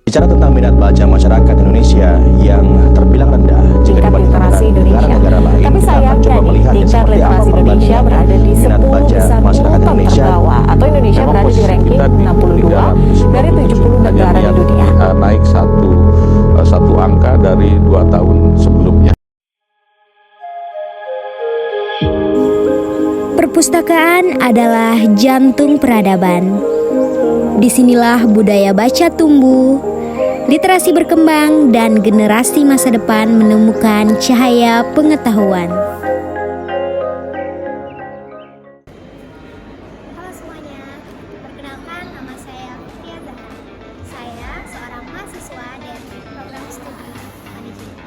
Bicara tentang minat baca masyarakat Indonesia yang terbilang rendah jika dibandingkan dengan negara-negara lain, tapi kita akan coba melihat tingkat seperti apa literasi Indonesia perbandingan berada di minat 10 baca besar masyarakat umum Indonesia. terbawah, atau Indonesia Memang berada di posisi ranking kita di 62 dari 70 negara di dunia. Naik satu angka dari 2 tahun sebelumnya. Perpustakaan adalah jantung peradaban. Disinilah budaya baca tumbuh, literasi berkembang, dan generasi masa depan menemukan cahaya pengetahuan. Halo semuanya, perkenalkan nama saya Fitria Zahra. Saya seorang mahasiswa dari program studi manajemen.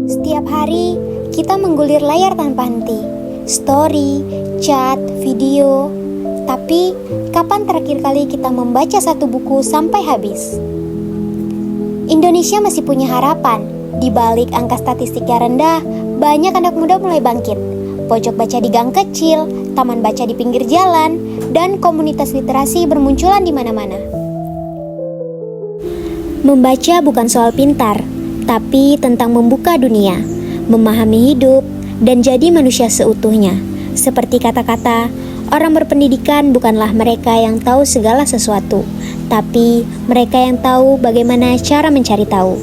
Setiap hari, kita menggulir layar tanpa henti. Story, chat, video. Tapi, kapan terakhir kali kita membaca satu buku sampai habis? Indonesia masih punya harapan. Di balik angka statistik yang rendah, banyak anak muda mulai bangkit. Pojok baca di gang kecil, taman baca di pinggir jalan, dan komunitas literasi bermunculan di mana-mana. Membaca bukan soal pintar, tapi tentang membuka dunia, memahami hidup, dan jadi manusia seutuhnya. Seperti kata-kata, orang berpendidikan bukanlah mereka yang tahu segala sesuatu, tapi mereka yang tahu bagaimana cara mencari tahu.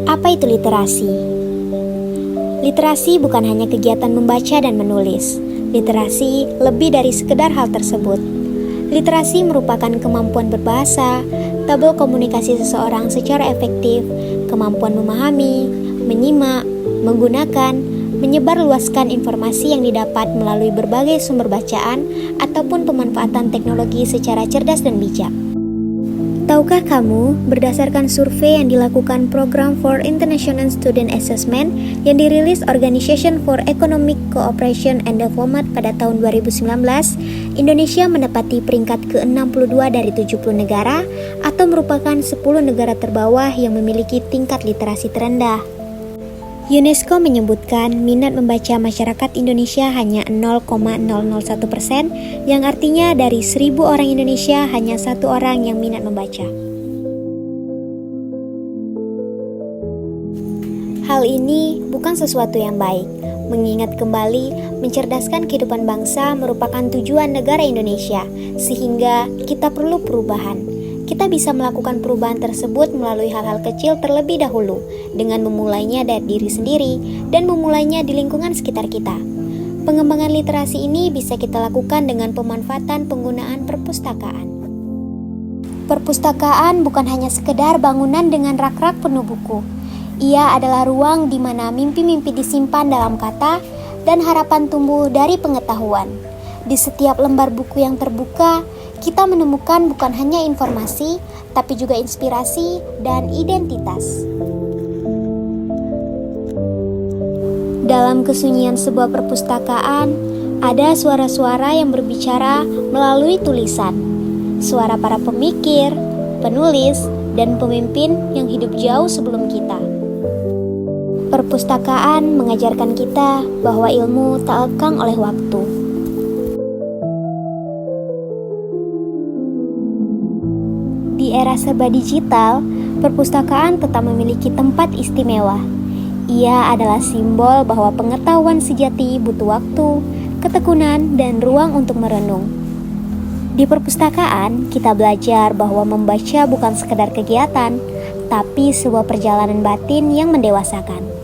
Apa itu literasi? Literasi bukan hanya kegiatan membaca dan menulis. Literasi lebih dari sekedar hal tersebut. Literasi merupakan kemampuan berbahasa, tabel komunikasi seseorang secara efektif, kemampuan memahami, menyimak, menggunakan, menyebarluaskan informasi yang didapat melalui berbagai sumber bacaan ataupun pemanfaatan teknologi secara cerdas dan bijak. Tahukah kamu, berdasarkan survei yang dilakukan Program for International Student Assessment yang dirilis Organization for Economic Cooperation and Development pada tahun 2019, Indonesia menempati peringkat ke-62 dari 70 negara atau merupakan 10 negara terbawah yang memiliki tingkat literasi terendah. UNESCO menyebutkan minat membaca masyarakat Indonesia hanya 0,001%, yang artinya dari 1.000 orang Indonesia hanya 1 orang yang minat membaca. Hal ini bukan sesuatu yang baik. Mengingat kembali, mencerdaskan kehidupan bangsa merupakan tujuan negara Indonesia, sehingga kita perlu perubahan. Kita bisa melakukan perubahan tersebut melalui hal-hal kecil terlebih dahulu, dengan memulainya dari diri sendiri dan memulainya di lingkungan sekitar kita. Pengembangan literasi ini bisa kita lakukan dengan pemanfaatan penggunaan perpustakaan. Perpustakaan bukan hanya sekedar bangunan dengan rak-rak penuh buku. Ia adalah ruang di mana mimpi-mimpi disimpan dalam kata dan harapan tumbuh dari pengetahuan. Di setiap lembar buku yang terbuka, kita menemukan bukan hanya informasi, tapi juga inspirasi dan identitas. Dalam kesunyian sebuah perpustakaan, ada suara-suara yang berbicara melalui tulisan. Suara para pemikir, penulis, dan pemimpin yang hidup jauh sebelum kita. Perpustakaan mengajarkan kita bahwa ilmu tak lekang oleh waktu. Di era serba digital, perpustakaan tetap memiliki tempat istimewa. Ia adalah simbol bahwa pengetahuan sejati butuh waktu, ketekunan, dan ruang untuk merenung. Di perpustakaan, kita belajar bahwa membaca bukan sekedar kegiatan, tapi sebuah perjalanan batin yang mendewasakan.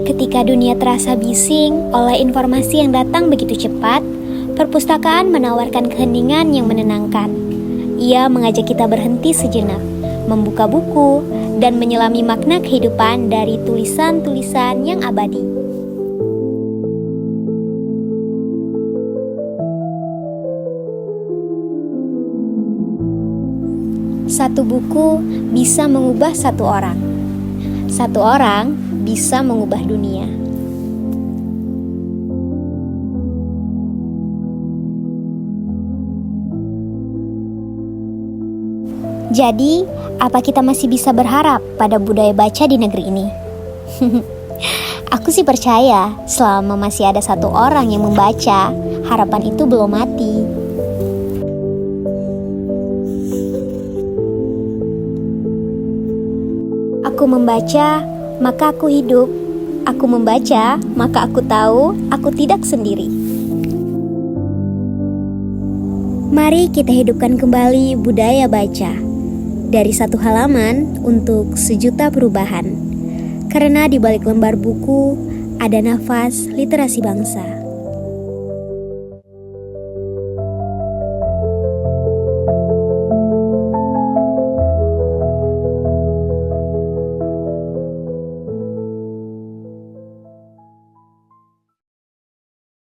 Ketika dunia terasa bising oleh informasi yang datang begitu cepat, perpustakaan menawarkan keheningan yang menenangkan. Ia mengajak kita berhenti sejenak, membuka buku, dan menyelami makna kehidupan dari tulisan-tulisan yang abadi. Satu buku bisa mengubah satu orang. Satu orang bisa mengubah dunia. Jadi, apa kita masih bisa berharap pada budaya baca di negeri ini? Aku sih percaya, selama masih ada satu orang yang membaca, harapan itu belum mati. Aku membaca, maka aku hidup. Aku membaca, maka aku tahu aku tidak sendiri. Mari kita hidupkan kembali budaya baca. Dari satu halaman untuk sejuta perubahan. Karena di balik lembar buku ada nafas literasi bangsa.